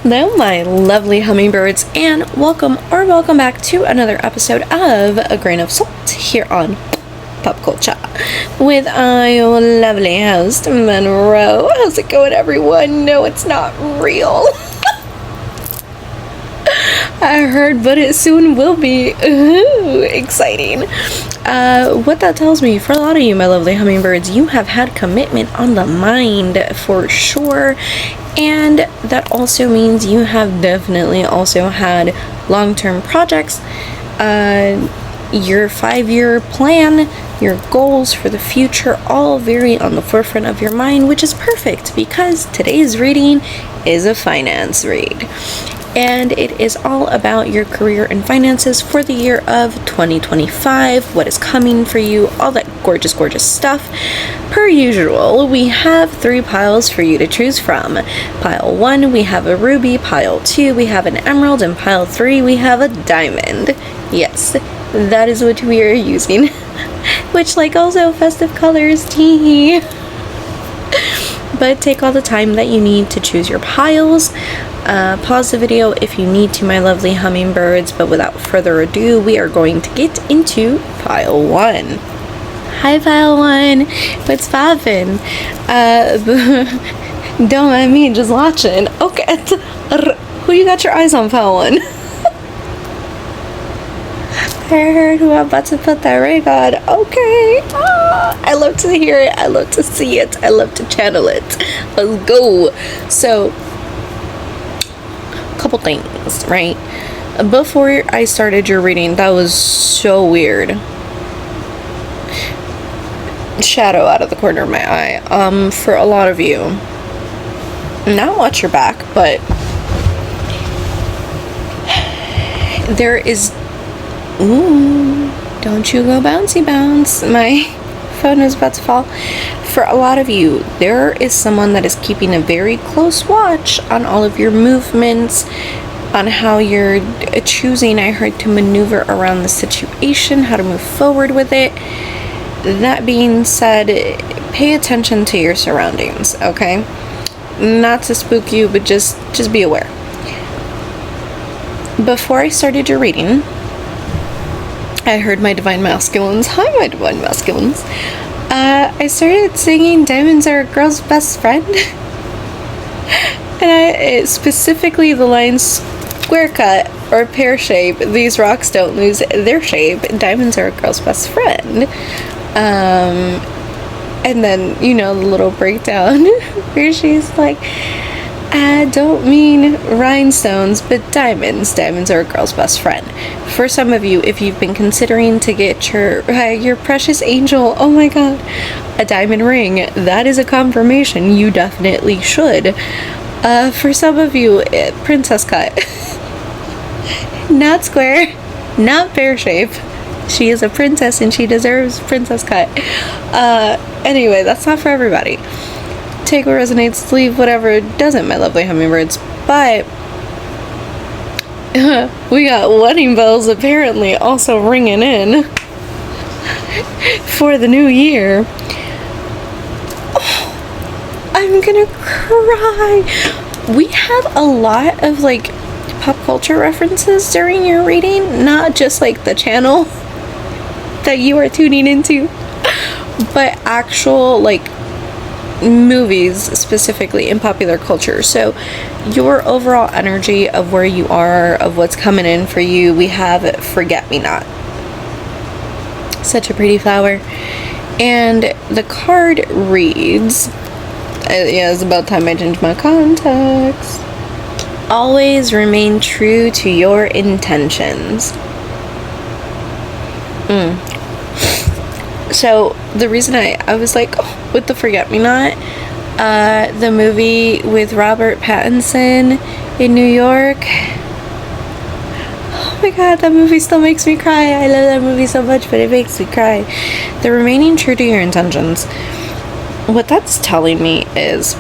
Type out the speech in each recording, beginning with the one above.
Hello, my lovely hummingbirds, and welcome back to another episode of A Grain of Salt here on Pop Culture with our lovely host, Monroe. How's it going, everyone? No, it's not real. I heard, but it soon will be. Ooh, exciting. What that tells me, for a lot of you, my lovely hummingbirds, you have had commitment on the mind for sure. And that also means you have definitely also had long-term projects, your 5-year plan, your goals for the future, all very on the forefront of your mind, which is perfect because today's reading is a finance read. And it is all about your career and finances for the year of 2025, what is coming for you, all that gorgeous, gorgeous stuff. Per usual, we have 3 piles for you to choose from. Pile 1, we have a ruby. Pile 2, we have an emerald. And pile 3, we have a diamond. Yes, that is what we are using. Which, like, also festive colors, tee. But take all the time that you need to choose your piles. Pause the video if you need to, my lovely hummingbirds, but without further ado, we are going to get into pile 1. Hi, pile 1. What's poppin'? Don't mind me, just watching. Okay. Who you got your eyes on, pile 1? I heard who I'm about to put that ring on. Okay. I love to hear it. I love to see it. I love to channel it. Let's go. So, couple things, right? Before I started your reading, that was so weird. Shadow out of the corner of my eye. For a lot of you, not watch your back, but there is. Ooh, don't you go bouncy bounce. My phone is about to fall. For a lot of you, there is someone that is keeping a very close watch on all of your movements, on how you're choosing, I heard, to maneuver around the situation, how to move forward with it. That being said, pay attention to your surroundings, okay? Not to spook you, but just be aware. Before I started your reading, I heard my divine masculines. Hi, my divine masculines. I started singing Diamonds Are a Girl's Best Friend. And specifically the line square cut or pear shape. These rocks don't lose their shape. Diamonds are a girl's best friend. And then, you know, the little breakdown where she's like, I don't mean rhinestones, but diamonds. Diamonds are a girl's best friend. For some of you, if you've been considering to get your precious angel, oh my god, a diamond ring, that is a confirmation. You definitely should. For some of you, princess cut. Not square, not pear shape. She is a princess and she deserves princess cut. Anyway, that's not for everybody. Take what resonates, leave whatever doesn't, my lovely hummingbirds. But we got wedding bells apparently also ringing in for the new year. Oh, I'm gonna cry. We have a lot of like pop culture references during your reading, not just like the channel that you are tuning into, but actual like movies specifically in popular culture. So your overall energy of where you are, of what's coming in for you, we have Forget Me Not. Such a pretty flower. And the card reads, yeah, it's about time I changed my contacts. Always remain true to your intentions. So the reason I was like, oh, with the Forget Me Not, the movie with Robert Pattinson in New York. Oh my god, that movie still makes me cry. I love that movie so much, but it makes me cry. The remaining true to your intentions. What that's telling me is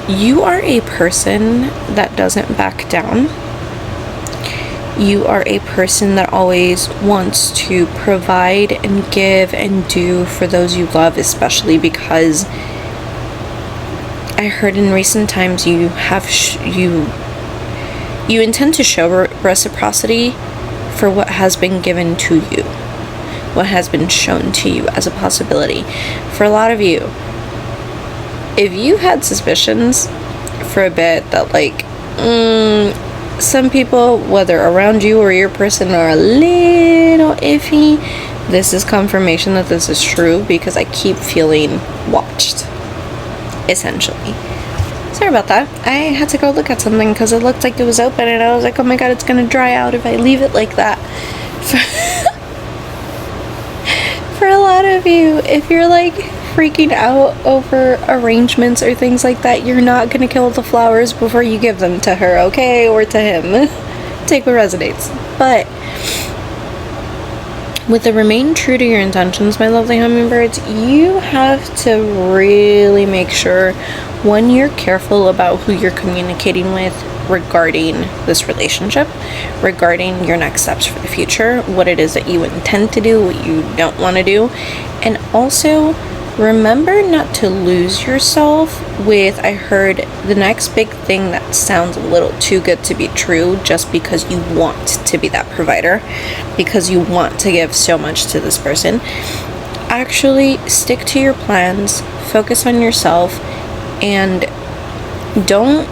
you are a person that doesn't back down. You are a person that always wants to provide and give and do for those you love, especially because I heard in recent times you have you intend to show reciprocity for what has been given to you, what has been shown to you as a possibility. For a lot of you, if you had suspicions for a bit that like some people, whether around you or your person, are a little iffy, this is confirmation that this is true, because I keep feeling watched, essentially. Sorry about that. I had to go look at something because it looked like it was open, and I was like, oh my god, it's gonna dry out if I leave it like that. For a lot of you, if you're like freaking out over arrangements or things like that, you're not gonna kill the flowers before you give them to her, okay? Or to him. Take what resonates. But with the remain true to your intentions, my lovely hummingbirds, you have to really make sure, one, you're careful about who you're communicating with regarding this relationship, regarding your next steps for the future, what it is that you intend to do, what you don't want to do, and also remember not to lose yourself with, I heard, the next big thing that sounds a little too good to be true, just because you want to be that provider, because you want to give so much to this person. Actually, stick to your plans, focus on yourself, and don't...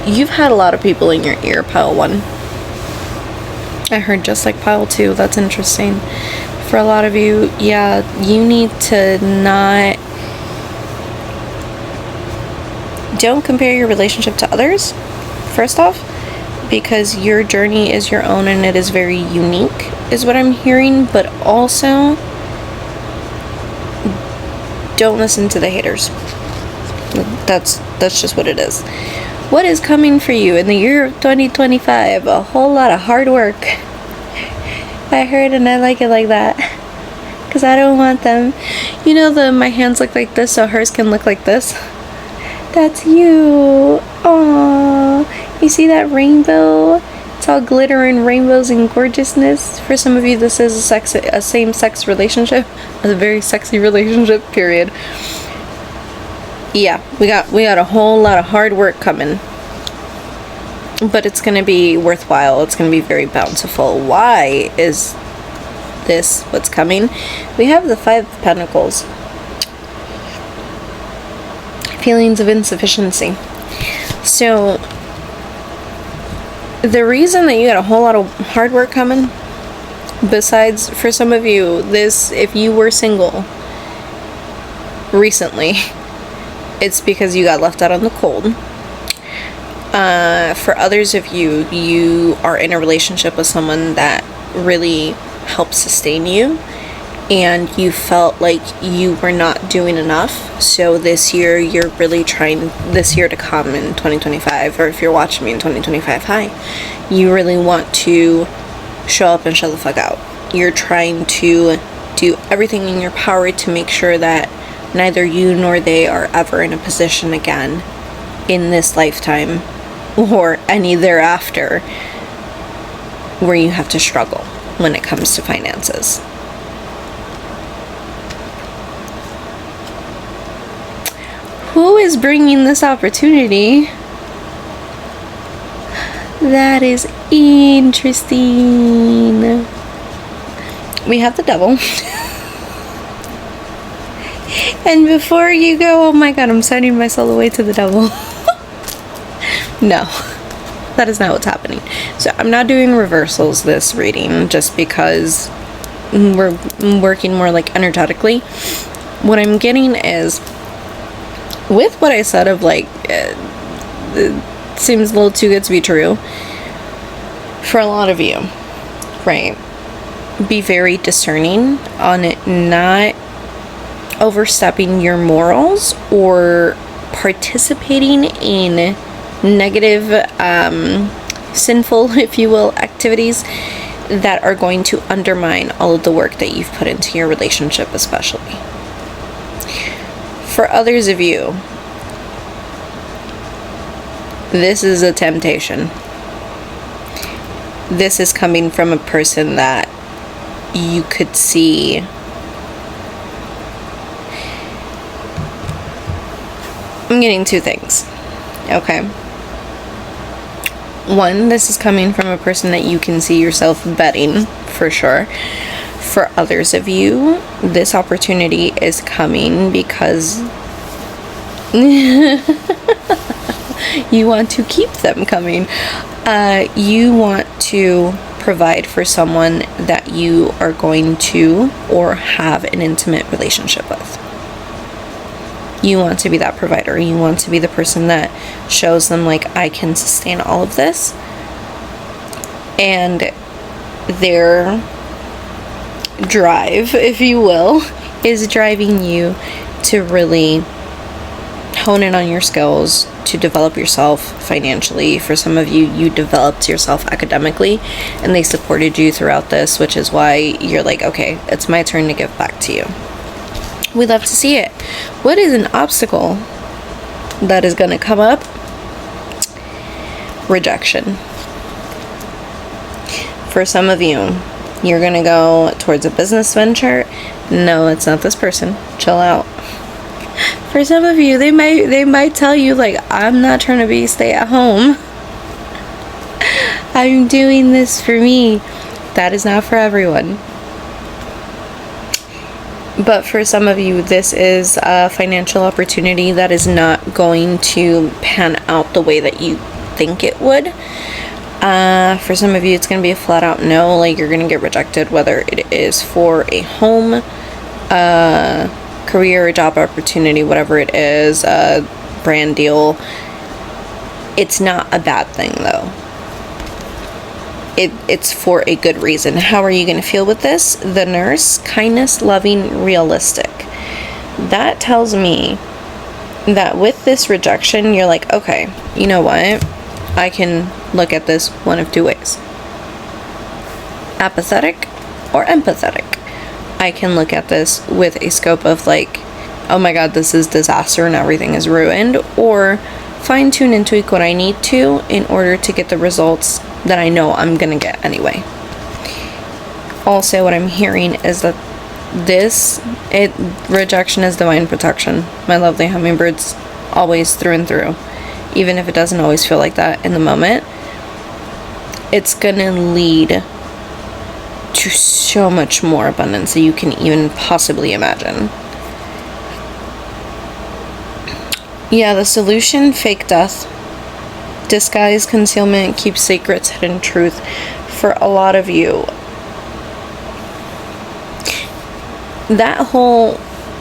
You've had a lot of people in your ear, pile 1. I heard just like pile 2. That's interesting. For a lot of you, yeah, you need to not... Don't compare your relationship to others, first off, because your journey is your own and it is very unique, is what I'm hearing. But also, don't listen to the haters. That's just what it is. What is coming for you in the year of 2025? A whole lot of hard work. I heard, and I like it like that, because I don't want them, you know, my hands look like this so hers can look like this. That's you. Aww. You see that rainbow? It's all glitter and rainbows and gorgeousness. For some of you, this is a same-sex relationship, a very sexy relationship, period. Yeah, we got a whole lot of hard work coming, but it's going to be worthwhile. It's going to be very bountiful. Why is this what's coming? We have the 5 of Pentacles. Feelings of insufficiency. So the reason that you got a whole lot of hard work coming, besides for some of you, this, if you were single recently, it's because you got left out on the cold. For others of you, you are in a relationship with someone that really helps sustain you, and you felt like you were not doing enough. So this year, you're really trying, this year to come in 2025, or if you're watching me in 2025, hi, you really want to show up and show the fuck out. You're trying to do everything in your power to make sure that neither you nor they are ever in a position again in this lifetime or any thereafter where you have to struggle when it comes to finances. Who is bringing this opportunity? That is interesting. We have the Devil. And before you go, oh my god, I'm sending my soul away to the Devil. No, that is not what's happening. So I'm not doing reversals this reading, just because we're working more like energetically. What I'm getting is, with what I said of like, it seems a little too good to be true, for a lot of you, right? Be very discerning on it not overstepping your morals or participating in negative, sinful, if you will, activities that are going to undermine all of the work that you've put into your relationship, especially. For others of you, this is a temptation. This is coming from a person that you could see I'm getting two things. Okay. One, this is coming from a person that you can see yourself betting for sure. For others of you, this opportunity is coming because you want to keep them coming. You want to provide for someone that you are going to or have an intimate relationship with. You want to be that provider. You want to be the person that shows them, like, I can sustain all of this. And their drive, if you will, is driving you to really hone in on your skills, to develop yourself financially. For some of you, you developed yourself academically, and they supported you throughout this, which is why you're like, okay, it's my turn to give back to you. We love to see it. What is an obstacle that is going to come up? Rejection. For some of you, you're going to go towards a business venture. No, it's not this person. Chill out. For some of you, they might tell you, like, I'm not trying to be stay at home. I'm doing this for me. That is not for everyone. But for some of you, this is a financial opportunity that is not going to pan out the way that you think it would. For some of you, it's going to be a flat out no. Like, you're going to get rejected, whether it is for a home, career, job opportunity, whatever it is, brand deal. It's not a bad thing, though. It's for a good reason. How are you going to feel with this? The nurse, kindness, loving, realistic. That tells me that with this rejection, you're like, okay, you know what? I can look at this one of two ways. Apathetic or empathetic. I can look at this with a scope of like, oh my god, this is disaster and everything is ruined, or fine tune and tweak what I need to in order to get the results that I know I'm gonna get anyway. Also, what I'm hearing is that rejection is divine protection. My lovely hummingbirds, always through and through. Even if it doesn't always feel like that in the moment, it's gonna lead to so much more abundance that you can even possibly imagine. Yeah, the solution, fake death. Disguise, concealment, keep secrets, hidden truth. For a lot of you, that whole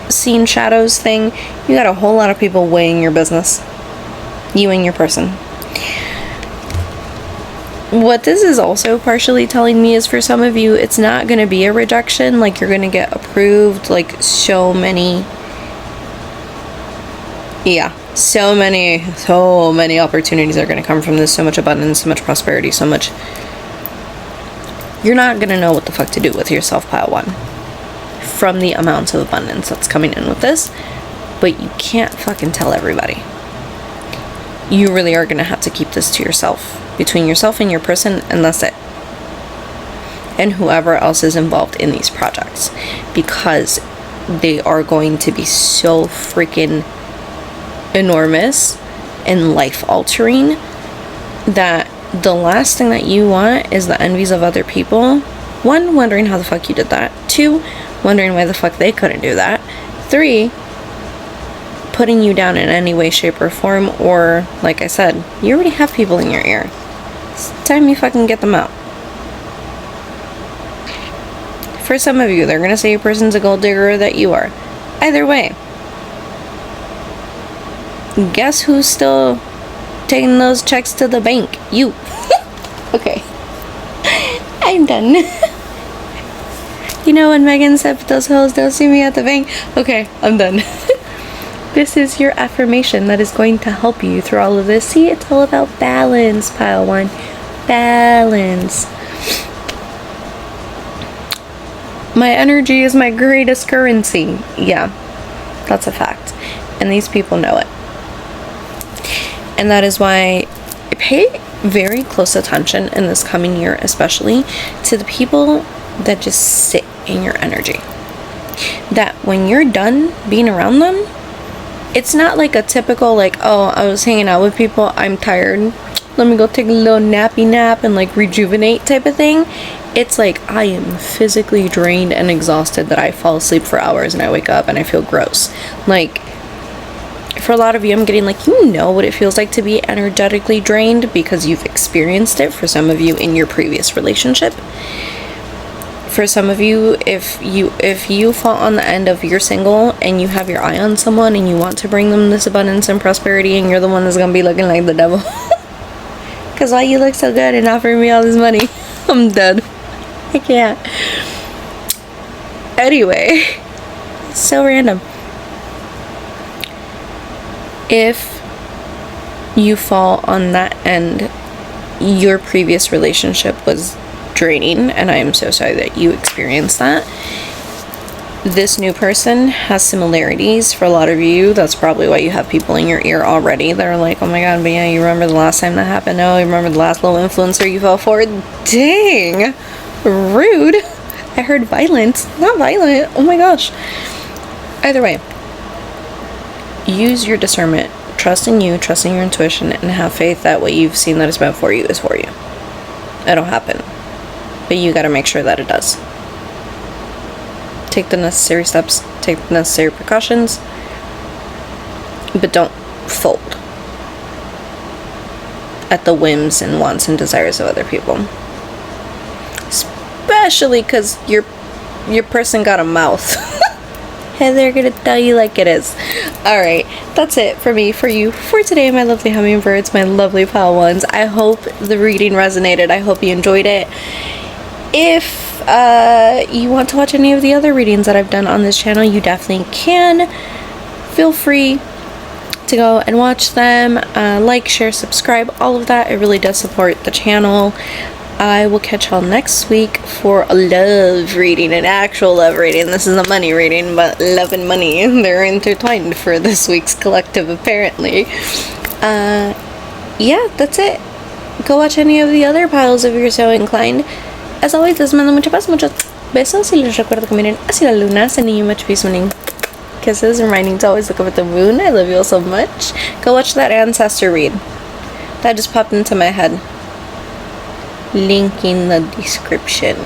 seen shadows thing, you got a whole lot of people weighing your business. You and your person. What this is also partially telling me is for some of you, it's not going to be a rejection. Like, you're going to get approved. Like, so many opportunities are going to come from this. So much abundance, so much prosperity, so much. You're not going to know what the fuck to do with yourself, pile one, from the amount of abundance that's coming in with this. But you can't fucking tell everybody. You really are going to have to keep this to yourself, between yourself and your person, and that's it. And whoever else is involved in these projects, because they are going to be so freaking enormous and life-altering that the last thing that you want is the envies of other people. One, wondering how the fuck you did that. Two, wondering why the fuck they couldn't do that. Three, putting you down in any way, shape, or form. Or, like I said, you already have people in your ear. It's time you fucking get them out. For some of you, they're gonna say your person's a gold digger or that you are. Either way, guess who's still taking those checks to the bank? You. Okay. I'm done. You know when Megan said, those hoes don't see me at the bank? Okay, I'm done. This is your affirmation that is going to help you through all of this. See, it's all about balance, pile one. Balance. My energy is my greatest currency. Yeah, that's a fact. And these people know it. And that is why I pay very close attention in this coming year, especially to the people that just sit in your energy. That when you're done being around them, it's not like a typical, like, oh, I was hanging out with people, I'm tired, let me go take a little nappy nap and like rejuvenate type of thing. It's like I am physically drained and exhausted that I fall asleep for hours and I wake up and I feel gross. Like, for a lot of you, I'm getting like, you know what it feels like to be energetically drained because you've experienced it, for some of you, in your previous relationship. For some of you, if you fall on the end of you're single and you have your eye on someone and you want to bring them this abundance and prosperity, and you're the one that's gonna be looking like the devil because why you look so good and offering me all this money, I'm dead. I can't. Anyway, so random. If you fall on that end, your previous relationship was draining, and I am so sorry that you experienced that. This new person has similarities. For a lot of you, that's probably why you have people in your ear already that are like, oh my god, but yeah, you remember the last time that happened? Oh, you remember the last little influencer you fell for? Dang, rude. I heard violent, not violent. Oh my gosh. Either way, use your discernment, trust in you, trust in your intuition, and have faith that what you've seen that is meant for you is for you. It'll happen, but you gotta make sure that it does. Take the necessary steps, take the necessary precautions, but don't fold at the whims and wants and desires of other people. Especially because your person got a mouth. And they're gonna tell you like it is. Alright, that's it for me, for you, for today, my lovely hummingbirds, my lovely pal ones. I hope the reading resonated. I hope you enjoyed it. If you want to watch any of the other readings that I've done on this channel, you definitely can. Feel free to go and watch them. Like, share, subscribe, all of that. It really does support the channel. I will catch y'all next week for a love reading, an actual love reading. This is a money reading, but love and money, they're intertwined for this week's collective, apparently. Yeah, that's it. Go watch any of the other piles if you're so inclined. As always, les mando mucha paz, muchos besos, y les recuerdo que miren hacia la luna, sending you much peace, winning kisses, reminding to always look up at the moon. I love you all so much. Go watch that ancestor read. That just popped into my head. Link in the description.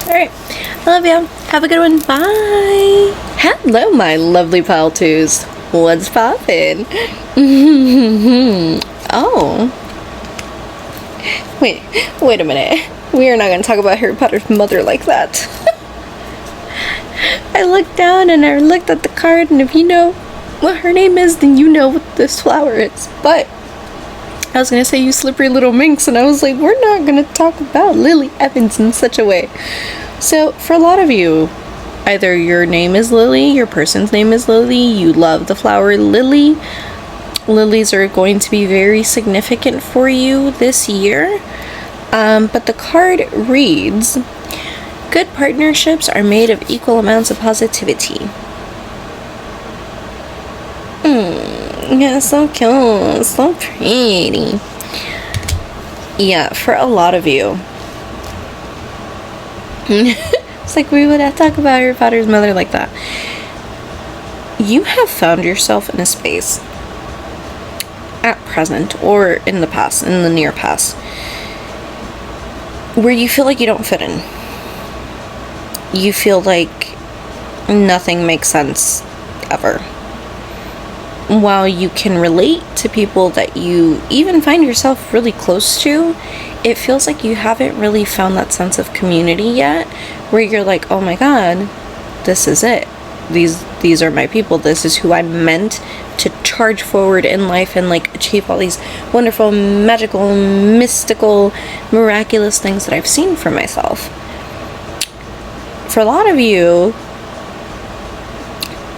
Alright, I love you. Have a good one. Bye. Hello, my lovely pal twos. What's poppin'? Oh. Wait a minute. We are not going to talk about Harry Potter's mother like that. I looked down and I looked at the card, and if you know what her name is, then you know what this flower is. But I was going to say, you slippery little minx, and I was like, we're not going to talk about Lily Evans in such a way. So for a lot of you, either your name is Lily, your person's name is Lily, you love the flower lily. Lilies are going to be very significant for you this year. But the card reads, good partnerships are made of equal amounts of positivity. Yeah, so cute, so pretty. Yeah, for a lot of you. It's like, we would talk about Harry Potter's mother like that. You have found yourself in a space at present, or in the past, in the near past, where you feel like you don't fit in. You feel like nothing makes sense ever. While you can relate to people that you even find yourself really close to, it feels like you haven't really found that sense of community yet, where you're like, oh my god, this is it. These are my people. This is who I'm meant to charge forward in life and like achieve all these wonderful, magical, mystical, miraculous things that I've seen for myself. For a lot of you,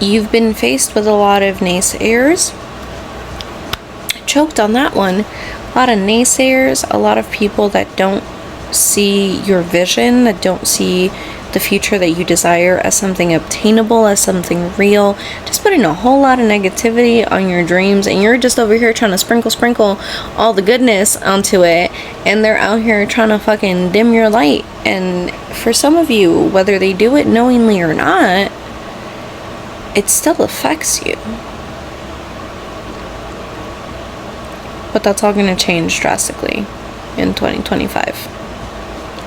you've been faced with a lot of naysayers. Choked on that one. A lot of naysayers, a lot of people that don't see your vision, that don't see the future that you desire as something obtainable, as something real, just putting a whole lot of negativity on your dreams, and you're just over here trying to sprinkle all the goodness onto it, and they're out here trying to fucking dim your light. And for some of you, whether they do it knowingly or not, it still affects you. But that's all going to change drastically in 2025.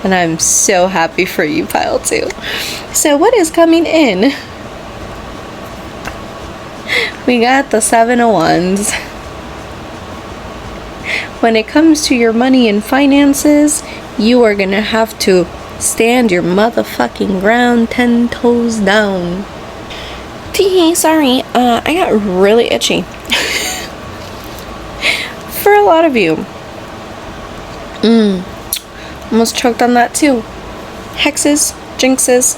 And I'm so happy for you, pile 2. So what is coming in? We got the 7 of Wands. When it comes to your money and finances, you are going to have to stand your motherfucking ground 10 toes down. Tee, sorry, I got really itchy. For a lot of you. Almost choked on that too. Hexes, jinxes,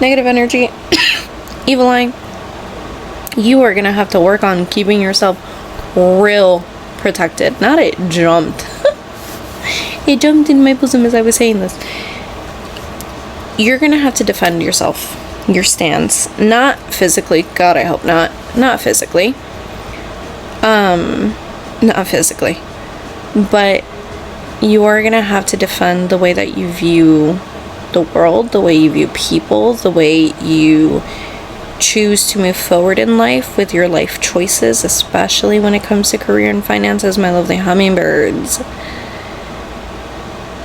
negative energy, evil eye. You are gonna have to work on keeping yourself real protected. Not it jumped. It jumped in my bosom as I was saying this. You're gonna have to defend yourself, your stance. Not physically. God, I hope not. Not physically. Not physically. But you are gonna have to defend the way that you view the world, the way you view people, the way you choose to move forward in life with your life choices, especially when it comes to career and finances, my lovely hummingbirds.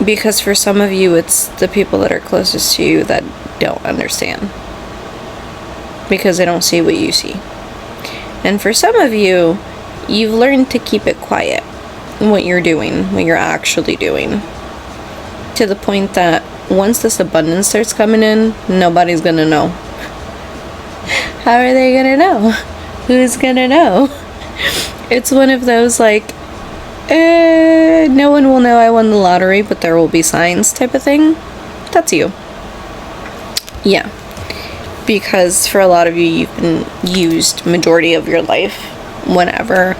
Because for some of you, it's the people that are closest to you that don't understand. Because they don't see what you see. And for some of you, you've learned to keep it quiet. What you're doing, what you're actually doing. To the point that once this abundance starts coming in, nobody's gonna know. How are they gonna know? Who's gonna know? It's one of those like, no one will know I won the lottery, but there will be signs type of thing. That's you. Yeah. Because for a lot of you, you've been used majority of your life whenever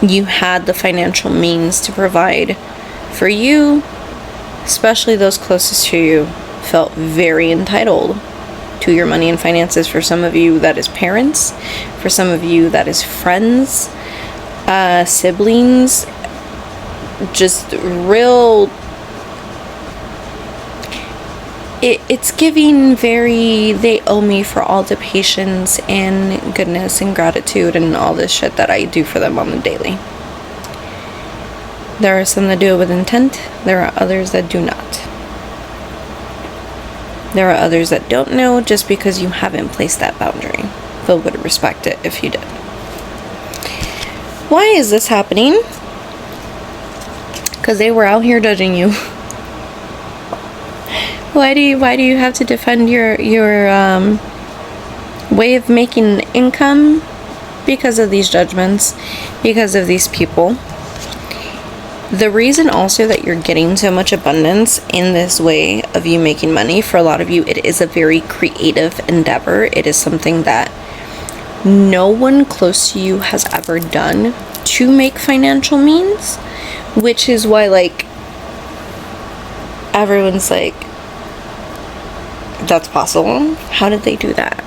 you had the financial means to provide for you, especially those closest to you, felt very entitled to your money and finances. For some of you, that is parents. For some of you, that is friends, siblings, just real. It's giving very, they owe me for all the patience and goodness and gratitude and all this shit that I do for them on the daily. There are some that do it with intent. There are others that do not. There are others that don't know just because you haven't placed that boundary, but would respect it if you did. Why is this happening? Because they were out here judging you. Why do you have to defend your way of making income? Because of these judgments, because of these people. The reason also that you're getting so much abundance in this way of you making money, for a lot of you, it is a very creative endeavor. It is something that no one close to you has ever done to make financial means, which is why, like, everyone's like, that's possible? How did they do that?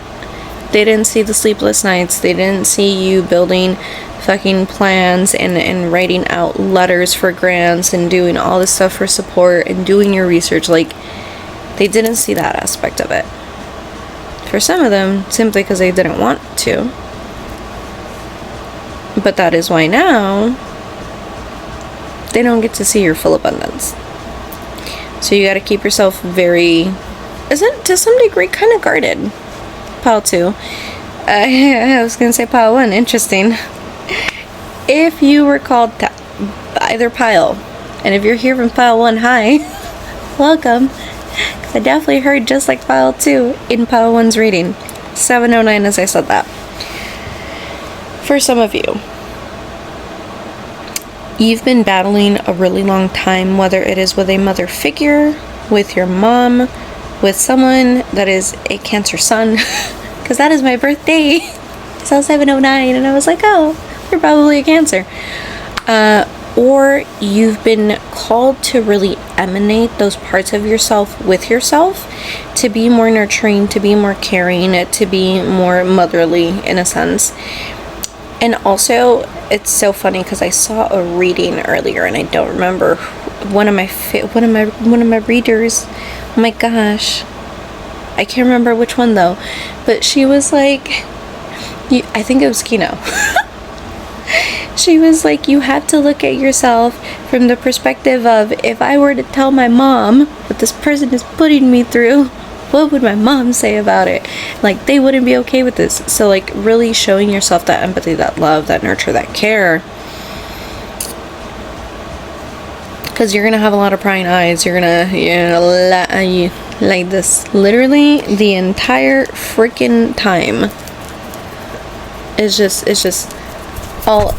They didn't see the sleepless nights. They didn't see you building fucking plans and writing out letters for grants and doing all this stuff for support and doing your research. Like, they didn't see that aspect of it. For some of them, simply because they didn't want to. But that is why now they don't get to see your full abundance. So you got to keep yourself very, isn't to some degree kind of guarded. Pile 2. I was going to say pile 1. Interesting. If you were called to either pile, and if you're here from pile 1, hi. Welcome. Because I definitely heard just like pile 2 in pile 1's reading. 709 as I said that. For some of you, you've been battling a really long time, whether it is with a mother figure, with your mom, with someone that is a Cancer sun, because that is my birthday. I saw 709 and I was like, oh, you're probably a Cancer. Or you've been called to really emanate those parts of yourself with yourself, to be more nurturing, to be more caring, to be more motherly in a sense. And also, it's so funny because I saw a reading earlier and I don't remember one of my readers. Oh my gosh, I can't remember which one though, but she was like, I think it was Kino. She was like, you have to look at yourself from the perspective of, if I were to tell my mom what this person is putting me through, what would my mom say about it? Like, they wouldn't be okay with this. So, like, really showing yourself that empathy, that love, that nurture, that care. Because you're going to have a lot of prying eyes. You're going to, like this, literally the entire freaking time. It's just all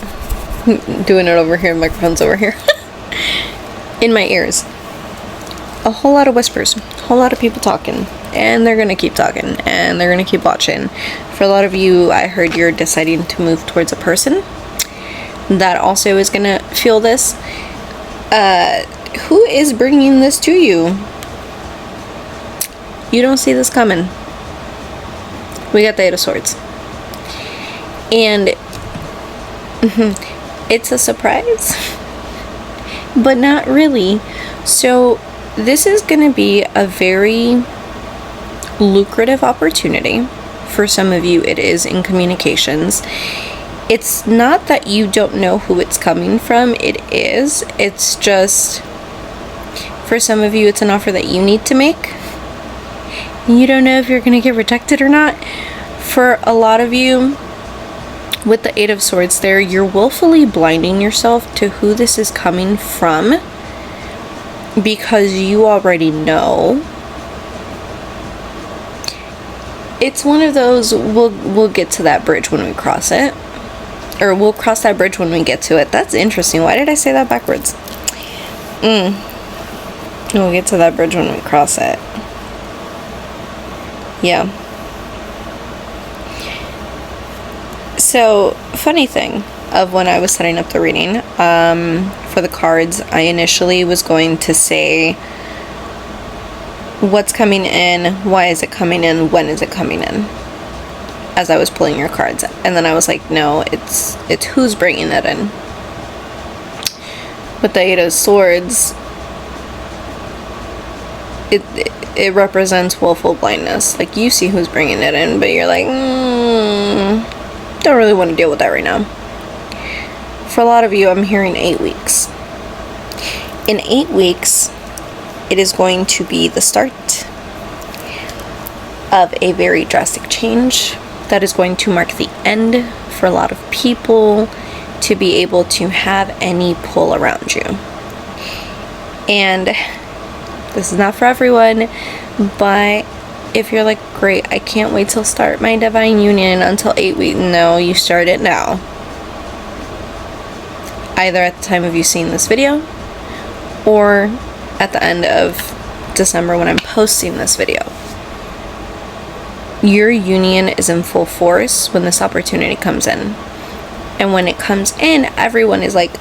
doing it over here, microphone's over here. In my ears. A whole lot of whispers, a whole lot of people talking, and they're gonna keep talking, and they're gonna keep watching. For a lot of you, I heard you're deciding to move towards a person that also is gonna feel this. Who is bringing this to you? You don't see this coming. We got the Eight of Swords. And it's a surprise, but not really. So this is going to be a very lucrative opportunity. For some of you, it is in communications. It's not that you don't know who it's coming from. It is. It's just, for some of you, it's an offer that you need to make. You don't know if you're going to get rejected or not. For a lot of you, with the Eight of Swords there, you're willfully blinding yourself to who this is coming from because you already know. It's one of those, we'll get to that bridge when we cross it. Or we'll cross that bridge when we get to it. That's interesting. Why did I say that backwards? We'll get to that bridge when we cross it. Yeah. So, funny thing of when I was setting up the reading, for the cards, I initially was going to say what's coming in, why is it coming in, when is it coming in, as I was pulling your cards. And then I was like, no, it's who's bringing it in. With the Eight of Swords, it represents willful blindness. Like, you see who's bringing it in, but you're like, don't really want to deal with that right now. For a lot of you, I'm hearing 8 weeks. In 8 weeks, it is going to be the start of a very drastic change that is going to mark the end for a lot of people to be able to have any pull around you. And this is not for everyone, but if you're like, great, I can't wait till start my divine union until 8 weeks. No, you start it now. Either at the time of you seeing this video or at the end of December when I'm posting this video. Your union is in full force when this opportunity comes in. And when it comes in, everyone is like,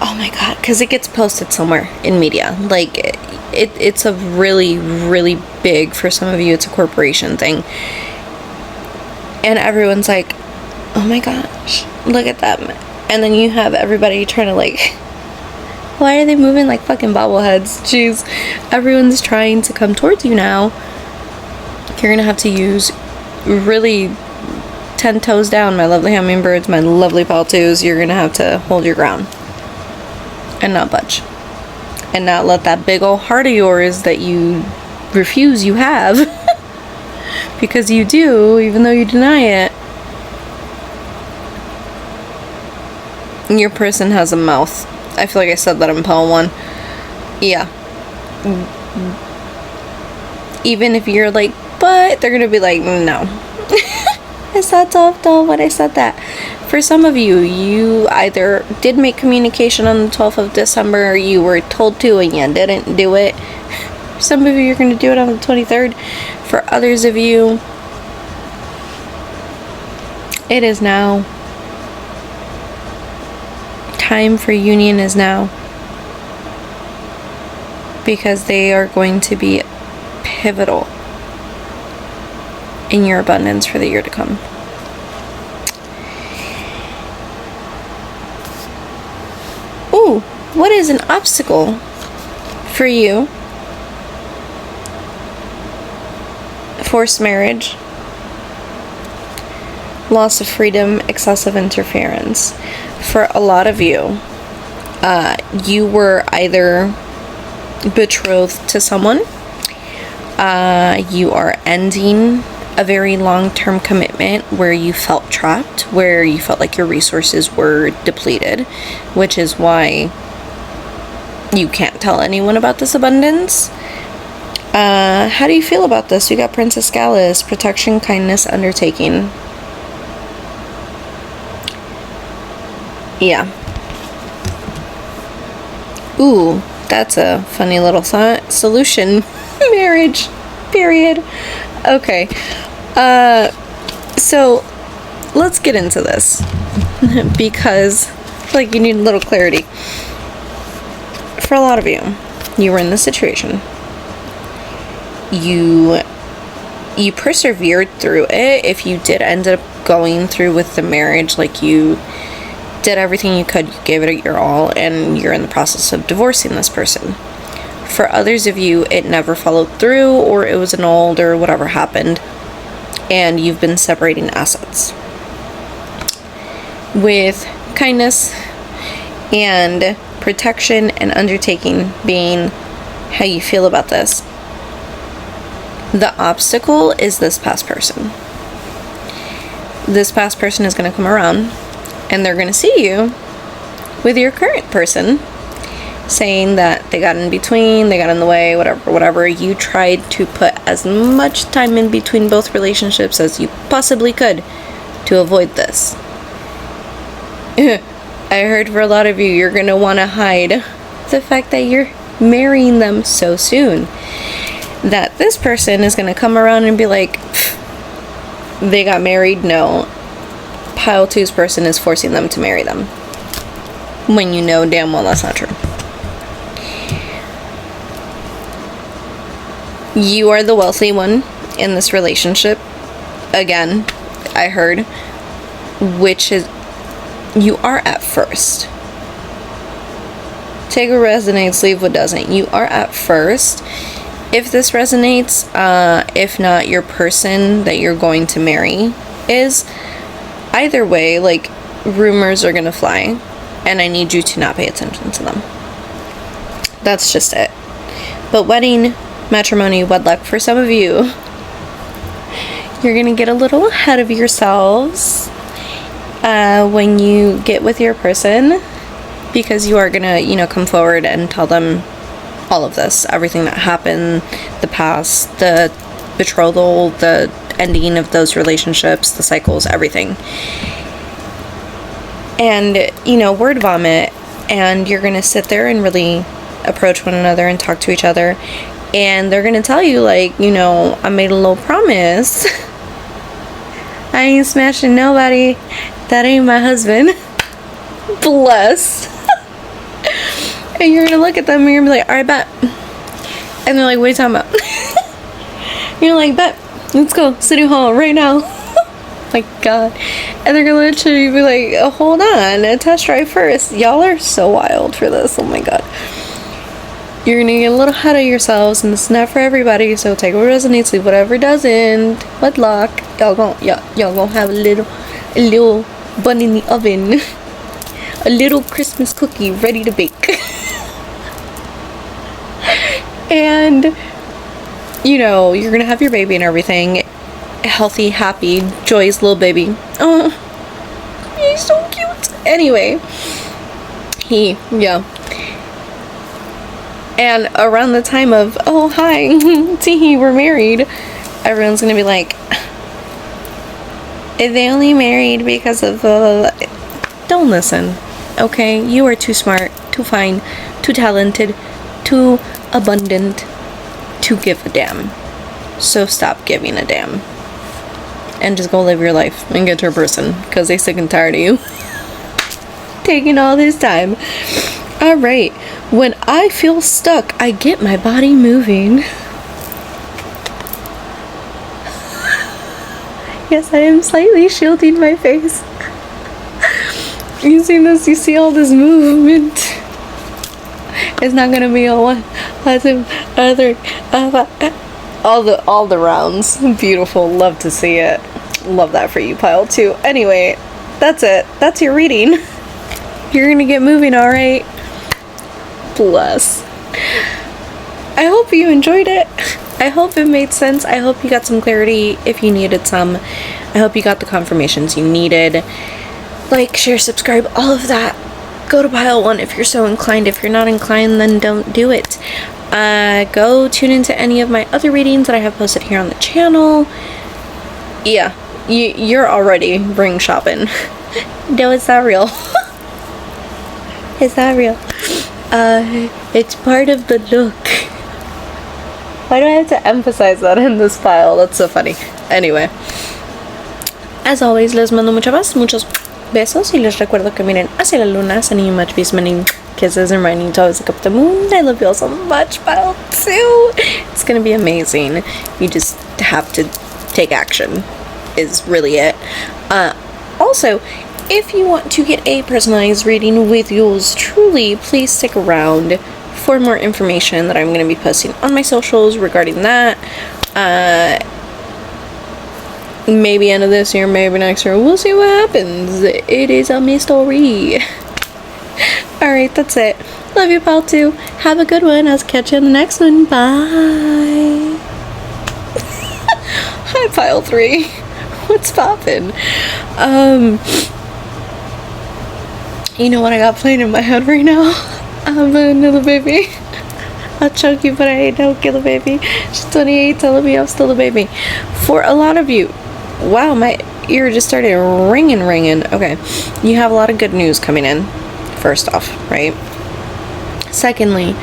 oh my god, because it gets posted somewhere in media. Like, it's a really, really big, for some of you, it's a corporation thing. And everyone's like, oh my gosh, look at them. And then you have everybody trying to like, why are they moving like fucking bobbleheads? Jeez. Everyone's trying to come towards you now. You're gonna have to use really 10 toes down, my lovely hummingbirds, my lovely paltoos. You're gonna have to hold your ground and not budge. And not let that big old heart of yours that you refuse you have, because you do, even though you deny it. Your person has a mouth. I feel like I said that in Poem 1. Yeah. Even if you're like, but they're gonna be like, no. I saw tough though when I said that. For some of you, you either did make communication on the 12th of December, or you were told to and you didn't do it. For some of you, you're going to do it on the 23rd. For others of you, it is now. Time for union is now. Because they are going to be pivotal in your abundance for the year to come. Ooh, what is an obstacle for you? Forced marriage. loss of freedom, excessive interference. For a lot of you, you were either betrothed to someone, you are ending a very long-term commitment where you felt trapped, where you felt like your resources were depleted, which is why you can't tell anyone about this abundance. How do you feel about this? You got Princess Gallus, protection, kindness, undertaking. Yeah. Ooh, that's a funny little solution. Marriage. Period. Okay. So let's get into this because, like, you need a little clarity. For a lot of you, you were in this situation. You persevered through it. If you did end up going through with the marriage, like, you did everything you could, you gave it your all, and you're in the process of divorcing this person. For others of you, it never followed through, or it was annulled, or whatever happened, and you've been separating assets. With kindness and protection and undertaking being how you feel about this, the obstacle is this past person. This past person is going to come around, and they're going to see you with your current person, saying that they got in between, they got in the way, whatever. You tried to put as much time in between both relationships as you possibly could to avoid this. I heard for a lot of you, you're going to want to hide the fact that you're marrying them so soon. That this person is going to come around and be like, they got married? No. Pile 2's person is forcing them to marry them. When you know damn well that's not true. You are the wealthy one in this relationship. Again, I heard. Which is, you are at first. Take what resonates, leave what doesn't. You are at first. If this resonates, if not, your person that you're going to marry is. Either way, like, rumors are gonna fly, and I need you to not pay attention to them. That's just it. But wedding, matrimony, wedlock, for some of you, you're gonna get a little ahead of yourselves when you get with your person, because you are gonna, come forward and tell them all of this, everything that happened, the past, the betrothal, the ending of those relationships, the cycles, everything. And, word vomit, and you're gonna sit there and really approach one another and talk to each other, and they're gonna tell you, like, I made a little promise. I ain't smashing nobody. That ain't my husband. Bless. And you're gonna look at them and you're gonna be like, alright, bet. And they're like, what are you talking about? You're like, bet. Let's go. City Hall right now. My God. And they're gonna literally be like, oh, hold on. A test drive first. Y'all are so wild for this. Oh my God. You're gonna get a little ahead of yourselves, and this is not for everybody, so take what resonates, leave whatever doesn't. Wedlock. Y'all gonna have a little bun in the oven. A little Christmas cookie ready to bake. And, you're gonna have your baby and everything. Healthy, happy, joyous little baby. Oh, he's so cute. Anyway, and around the time of, oh, hi, teehee, we're married, everyone's gonna be like, they only married because of don't listen, okay? You are too smart, too fine, too talented, too abundant to give a damn. So stop giving a damn. And just go live your life and get your person, because they sick and tired of you taking all this time. Alright, when I feel stuck, I get my body moving. Yes, I am slightly shielding my face. You see this? You see all this movement? It's not gonna be a one, a two, a three, a five. All the rounds. Beautiful. Love to see it. Love that for you, pile 2. Anyway, that's it. That's your reading. You're gonna get moving, alright? Bless. I hope you enjoyed it. I hope it made sense. I hope you got some clarity if you needed some. I hope you got the confirmations you needed. Like, share, subscribe, all of that. Go to pile 1 if you're so inclined. If you're not inclined, then don't do it. Go tune into any of my other readings that I have posted here on the channel. Yeah, you're already ring shopping. No, it's not real. It's not real. It's part of the look. Why do I have to emphasize that in this pile? That's so funny. Anyway, as always, les mando mucha paz, muchos besos, y les recuerdo que miren hacia la luna, sending you much peace, many kisses, and reminding you to always look up the moon. I love you all so much, pile 2. It's gonna be amazing. You just have to take action, is really it. Also, if you want to get a personalized reading with yours truly, please stick around for more information that I'm going to be posting on my socials regarding that. Maybe end of this year, maybe next year. We'll see what happens. It is a mystery. Alright, that's it. Love you, pile 2. Have a good one. I'll catch you on the next one. Bye. Hi, pile 3. What's poppin'? You know what I got playing in my head right now? Another baby. I'll choke you, but I ain't no killer baby. She's 28, telling me I'm still a baby. For a lot of you, wow, my ear just started ringing. Okay, you have a lot of good news coming in, first off, right? Secondly,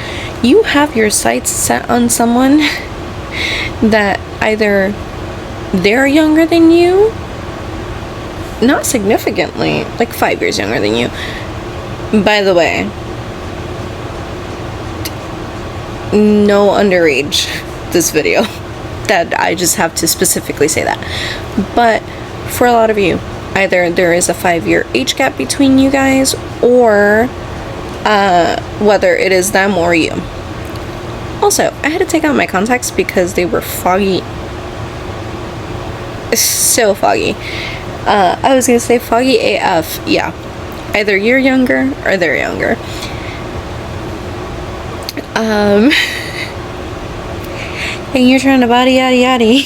you have your sights set on someone that either they're younger than you, not significantly, like 5 years younger than you. By the way, no underage this video. That I just have to specifically say that. But for a lot of you, either there is a 5-year age gap between you guys, or whether it is them or you. Also, I had to take out my contacts because they were foggy. So foggy. I was gonna say foggy AF. Yeah, either you're younger or they're younger. And you're trying to body yaddy yaddy.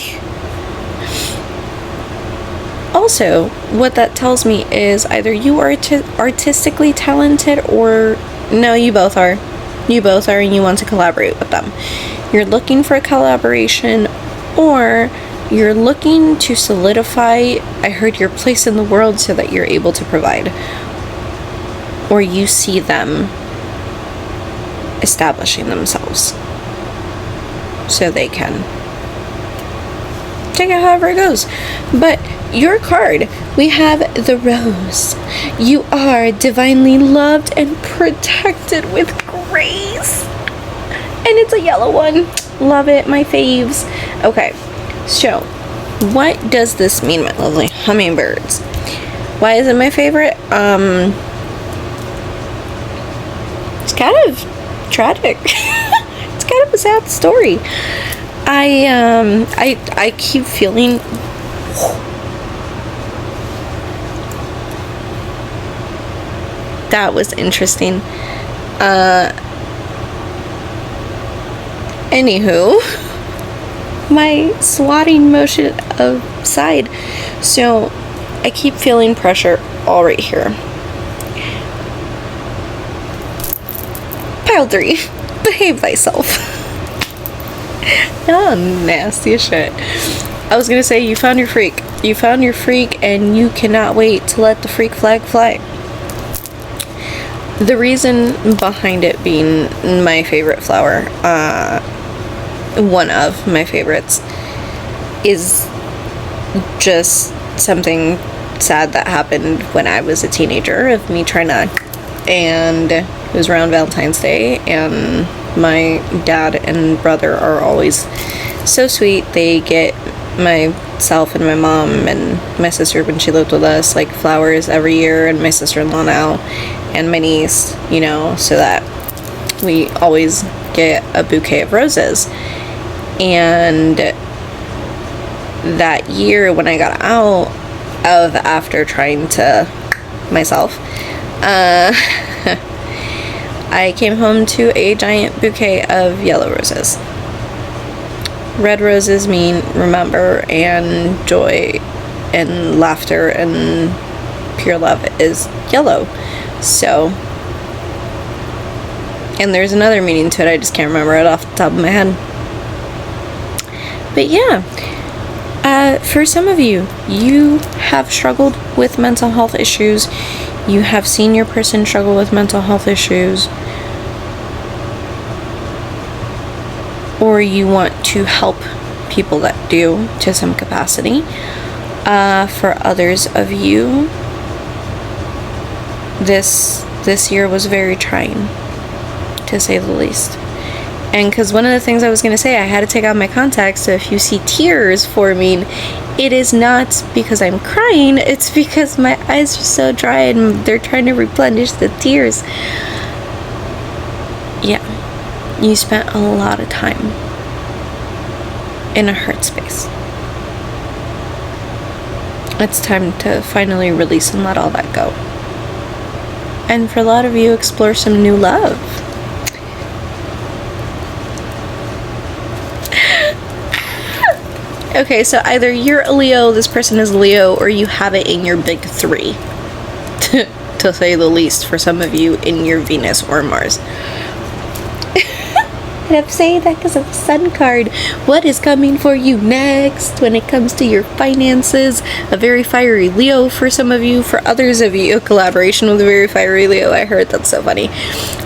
Also, what that tells me is either you are artistically talented, or no, you both are. You both are, and you want to collaborate with them. You're looking for a collaboration, or you're looking to solidify, I heard, your place in the world so that you're able to provide. Or you see them establishing themselves so they can. Take it however it goes. But your card, we have the Rose. You are divinely loved and protected with grace. And it's a yellow one. Love it, my faves. Okay, so what does this mean, my lovely hummingbirds? Why is it my favorite? It's kind of tragic. It's kind of a sad story. I keep feeling that was interesting. Anywho, my swatting motion aside, so I keep feeling pressure all right here. Pile 3, behave thyself. Oh, nasty as shit. I was gonna say, you found your freak. You found your freak, and you cannot wait to let the freak flag fly. The reason behind it being my favorite flower, one of my favorites, is just something sad that happened when I was a teenager of me trying to, and it was around Valentine's Day, and my dad and brother are always so sweet. They get myself and my mom and my sister, when she lived with us, like flowers every year, and my sister-in-law now, and my niece, you know, so that we always get a bouquet of roses. And that year when I got out of after trying to myself, I came home to a giant bouquet of yellow roses. Red roses mean remember and joy and laughter and pure love is yellow. So, and there's another meaning to it, I just can't remember it off the top of my head. But yeah, for some of you, you have struggled with mental health issues. You have seen your person struggle with mental health issues. Or you want to help people that do to some capacity. For others of you, this year was very trying, to say the least. And because one of the things I was going to say, I had to take out my contacts, so if you see tears forming, it is not because I'm crying, it's because my eyes are so dry and they're trying to replenish the tears. Yeah, you spent a lot of time in a hurt space. It's time to finally release and let all that go. And for a lot of you, explore some new love. Okay, so either you're a Leo, this person is a Leo, or you have it in your big three, to say the least, for some of you in your Venus or Mars. And I'm saying that because of the Sun card. What is coming for you next when it comes to your finances? A very fiery Leo for some of you. For others of you, a collaboration with a very fiery Leo. I heard, that's so funny.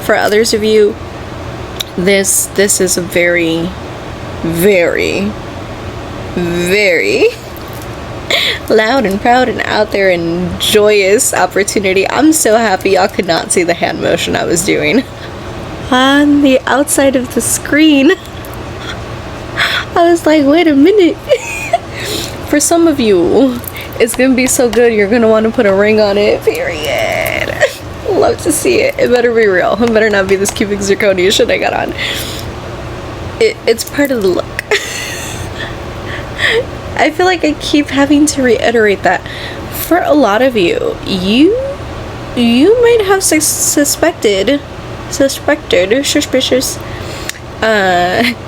For others of you, this is a very, very, very loud and proud and out there and joyous opportunity. I'm so happy y'all could not see the hand motion I was doing on the outside of the screen. I was like, wait a minute. For some of you, it's gonna be so good you're gonna want to put a ring on it, period. Love to see it. It better be real. It better not be this cubic zirconia shit I got on. It's part of the look. I feel like I keep having to reiterate that. For a lot of you, you might have suspicious,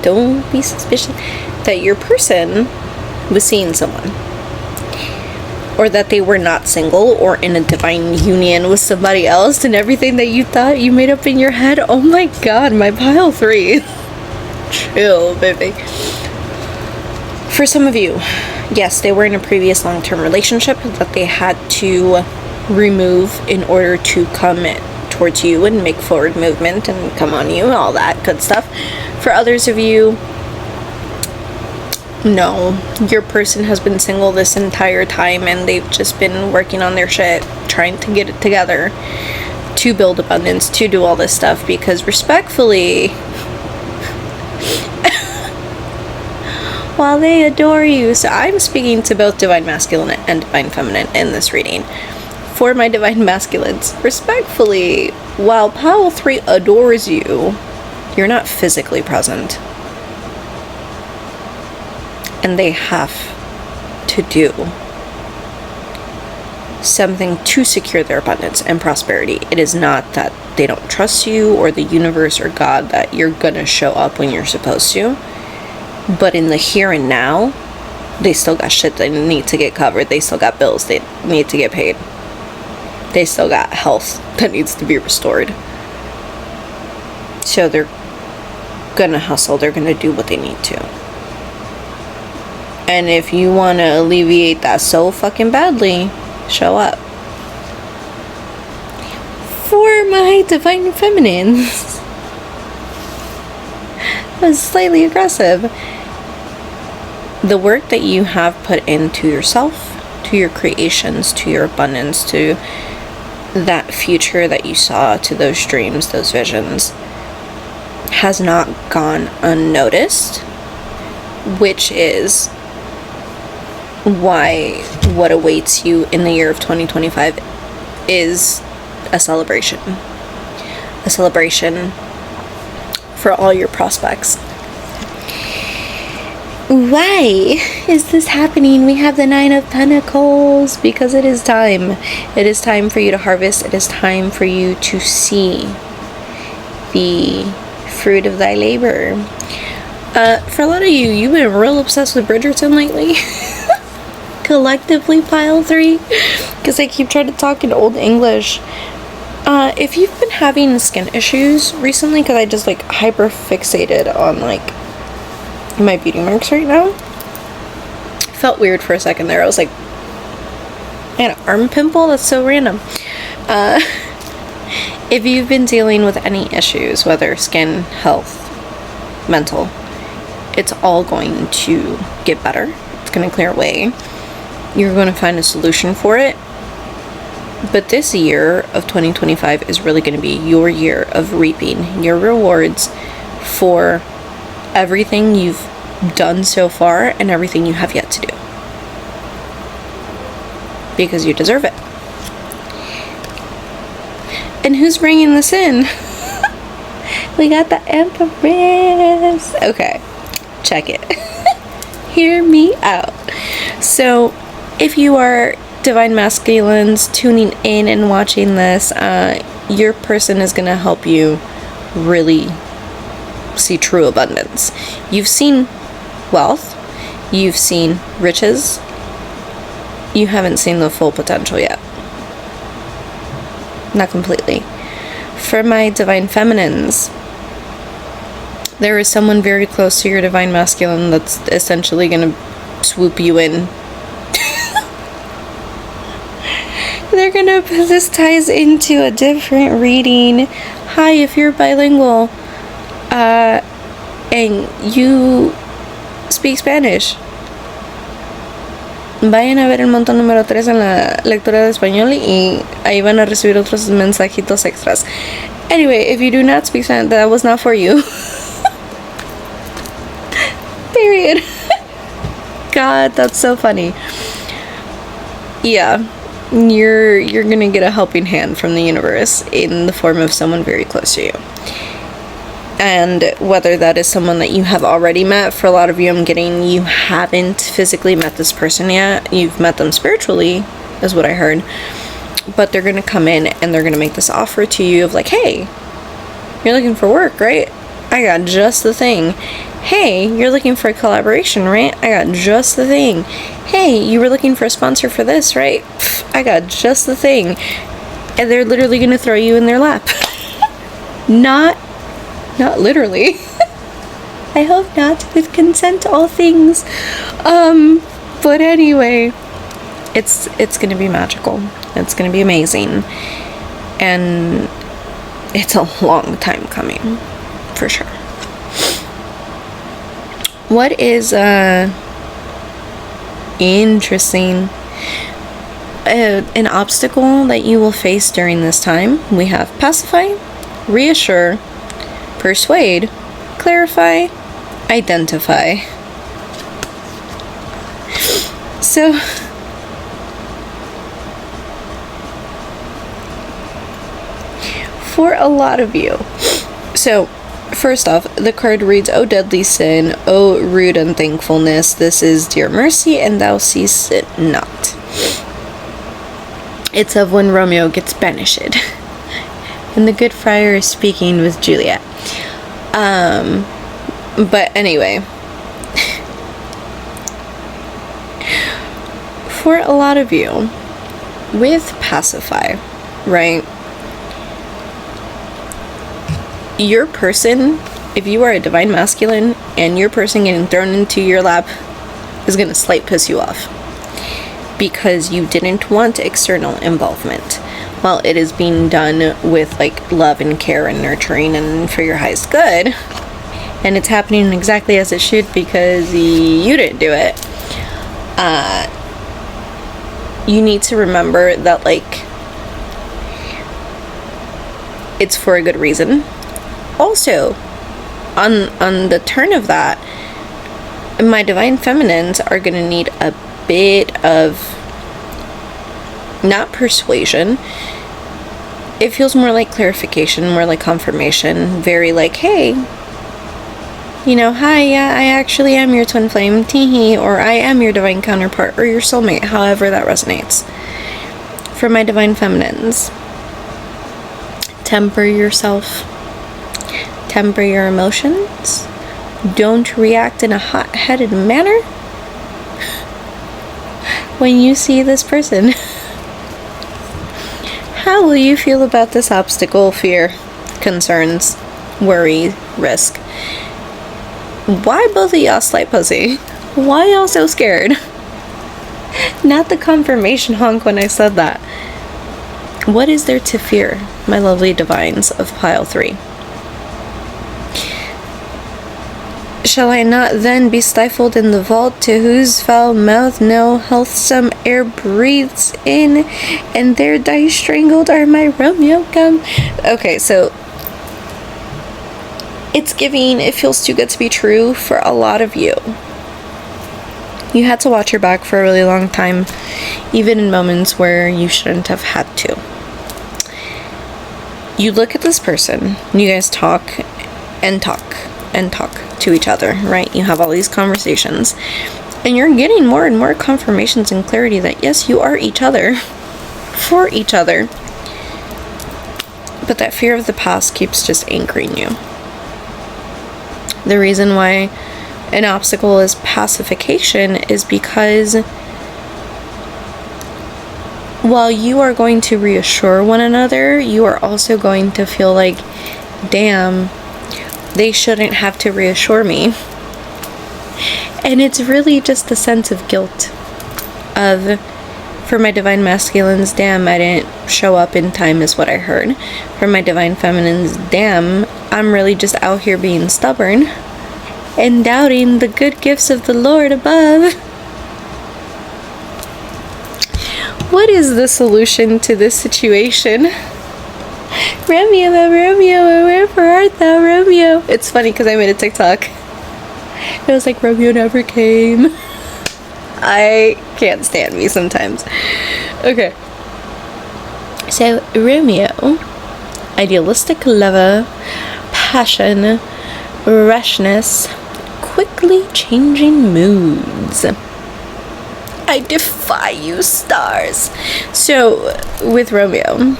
don't be suspicious, that your person was seeing someone, or that they were not single or in a divine union with somebody else, and everything that you thought you made up in your head. Oh my god, my pile 3. Chill, baby. For some of you, yes, they were in a previous long-term relationship that they had to remove in order to come towards you and make forward movement and come on you, all that good stuff. For others of you, no, your person has been single this entire time and they've just been working on their shit, trying to get it together, to build abundance, to do all this stuff, because respectfully, while they adore you, so I'm speaking to both divine masculine and divine feminine in this reading. For my divine masculines, respectfully, while Pile 3 adores you, you're not physically present. And they have to do something to secure their abundance and prosperity. It is not that they don't trust you or the universe or God that you're gonna show up when you're supposed to. But in the here and now, they still got shit they need to get covered. They still got bills they need to get paid. They still got health that needs to be restored. So they're gonna hustle. They're gonna do what they need to. And if you want to alleviate that so fucking badly, show up. For my divine feminines, I was slightly aggressive. The work that you have put into yourself, to your creations, to your abundance, to that future that you saw, to those dreams, those visions, has not gone unnoticed, which is why what awaits you in the year of 2025 is a celebration. A celebration for all your prospects. Why is this happening? We have the Nine of Pentacles because it is time. It is time for you to harvest. It is time for you to see the fruit of thy labor. For a lot of you, you've been real obsessed with Bridgerton lately. Collectively, pile 3, because I keep trying to talk in Old English. If you've been having skin issues recently, because I just like hyper fixated on like my beauty marks right now. Felt weird for a second there. I was like, I had an arm pimple? That's so random. If you've been dealing with any issues, whether skin, health, mental, it's all going to get better. It's going to clear away. You're going to find a solution for it. But this year of 2025 is really going to be your year of reaping your rewards for everything you've done so far and everything you have yet to do. Because you deserve it. And who's bringing this in? We got the Empress. Okay, check it. Hear me out. So, if you are Divine Masculines tuning in and watching this, your person is going to help you really see true abundance. You've seen wealth, you've seen riches, you haven't seen the full potential yet. Not completely. For my Divine Feminines, there is someone very close to your Divine Masculine that's essentially going to swoop you in. They're gonna put this ties into a different reading. Hi, if you're bilingual and you speak Spanish, vayan a ver el montón número 3 en la lectura de español y ahí van a recibir otros mensajitos extras. Anyway, if you do not speak Spanish, that was not for you. Period. God, that's so funny. Yeah. You're gonna get a helping hand from the universe in the form of someone very close to you. And whether that is someone that you have already met, for a lot of you I'm getting you haven't physically met this person yet. You've met them spiritually, is what I heard. But they're gonna come in and they're gonna make this offer to you of like, hey, you're looking for work, right? I got just the thing. Hey, you're looking for a collaboration, right? I got just the thing. Hey, you were looking for a sponsor for this, right? I got just the thing. And they're literally gonna throw you in their lap. Not literally. I hope not, with consent, all things. But anyway, it's gonna be magical. It's gonna be amazing. And it's a long time coming, for sure. What is interesting, an obstacle that you will face during this time? We have pacify, reassure, persuade, clarify, identify. So for a lot of you, so first off, the card reads, "O deadly sin, O rude unthankfulness, this is dear mercy, and thou seest it not." It's of when Romeo gets banished, and the good friar is speaking with Juliet. But anyway, for a lot of you, with pacify, right? Your person, if you are a divine masculine and your person getting thrown into your lap is going to slight piss you off because you didn't want external involvement while it is being done with like love and care and nurturing and for your highest good, and it's happening exactly as it should because you didn't do it. You need to remember that like it's for a good reason. Also, on the turn of that, my divine feminines are going to need a bit of, not persuasion, it feels more like clarification, more like confirmation, very like, hey, Hi, yeah, I actually am your twin flame, teehee, or I am your divine counterpart, or your soulmate, however that resonates. For my divine feminines, temper yourself, temper your emotions, don't react in a hot-headed manner when you see this person. How will you feel about this obstacle, fear, concerns, worry, risk? Why both of y'all slight pussy? Why y'all so scared? Not the confirmation honk when I said that. What is there to fear, my lovely divines of pile 3? Shall I not then be stifled in the vault, to whose foul mouth no healthsome air breathes in, and there die strangled are my Romeo come? Okay, so it's giving, it feels too good to be true for a lot of you. You had to watch your back for a really long time, even in moments where you shouldn't have had to. You look at this person, you guys talk and talk and talk to each other, right? You have all these conversations, and you're getting more and more confirmations and clarity that yes, you are each other, for each other. But that fear of the past keeps just anchoring you. The reason why an obstacle is pacification is because while you are going to reassure one another, you are also going to feel like, damn, they shouldn't have to reassure me. And it's really just a sense of guilt of, for my divine masculines, damn, I didn't show up in time is what I heard. For my divine feminines, damn, I'm really just out here being stubborn and doubting the good gifts of the Lord above. What is the solution to this situation? Romeo, Romeo, wherever art thou, Romeo? It's funny because I made a TikTok. It was like, Romeo never came. I can't stand me sometimes. Okay. So, Romeo, idealistic lover, passion, rashness, quickly changing moods. I defy you, stars. So, with Romeo,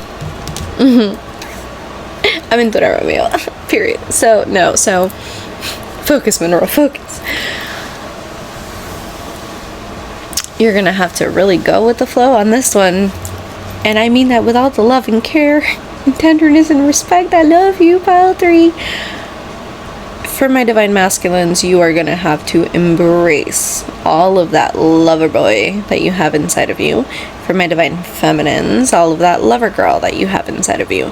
Aventura Romeo, period. So, focus, Mineral, focus. You're gonna have to really go with the flow on this one. And I mean that with all the love and care and tenderness and respect. I love you, pile 3. For my divine masculines, you are gonna have to embrace all of that lover boy that you have inside of you. For my divine feminines, all of that lover girl that you have inside of you.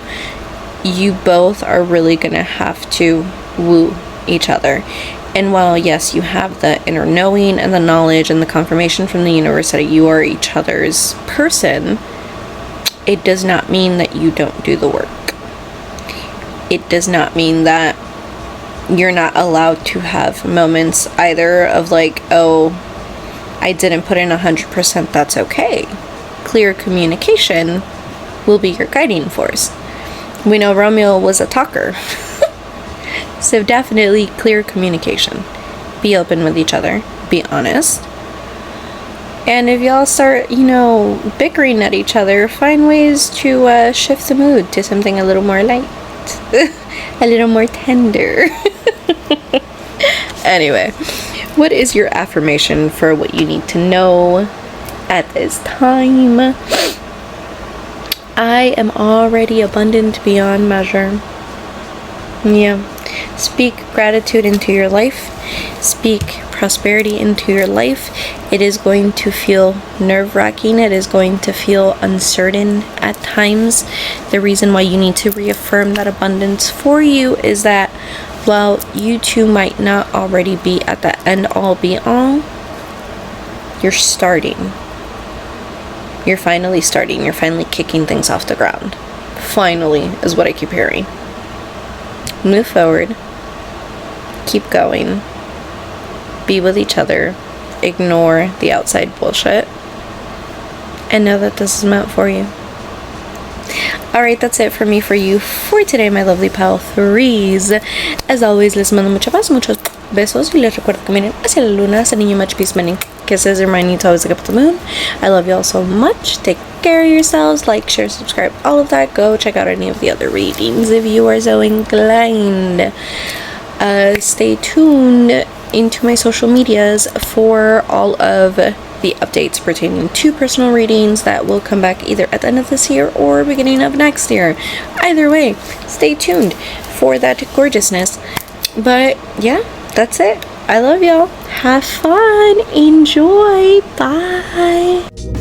You both are really gonna have to woo each other. And while yes, you have the inner knowing and the knowledge and the confirmation from the universe that you are each other's person, it does not mean that you don't do the work. It does not mean that you're not allowed to have moments either of like, oh, I didn't put in 100%, that's okay. Clear communication will be your guiding force. We know Romeo was a talker. So definitely clear communication. Be open with each other. Be honest. And if y'all start, bickering at each other, find ways to shift the mood to something a little more light. A little more tender. Anyway, what is your affirmation for what you need to know at this time? I am already abundant beyond measure. Yeah. Speak gratitude into your life. Speak prosperity into your life. It is going to feel nerve-wracking. It is going to feel uncertain at times. The reason why you need to reaffirm that abundance for you is that while you two might not already be at the end all be all, you're starting. You're finally starting. You're finally kicking things off the ground. Finally is what I keep hearing. Move forward. Keep going. Be with each other. Ignore the outside bullshit. And know that this is meant for you. Alright, that's it for me for you for today, my lovely pile 3s. As always, les mando mucha paz, muchos Besos, y les recuerdo que miren hacia la luna, sending you much peace, many kisses, reminding you to always look up at the moon. I love you all so much. Take care of yourselves. Like, share, subscribe, all of that. Go check out any of the other readings if you are so inclined. Stay tuned into my social medias for all of the updates pertaining to personal readings that will come back either at the end of this year or beginning of next year. Either way, stay tuned for that gorgeousness. But yeah, that's it. I love y'all. Have fun. Enjoy. Bye.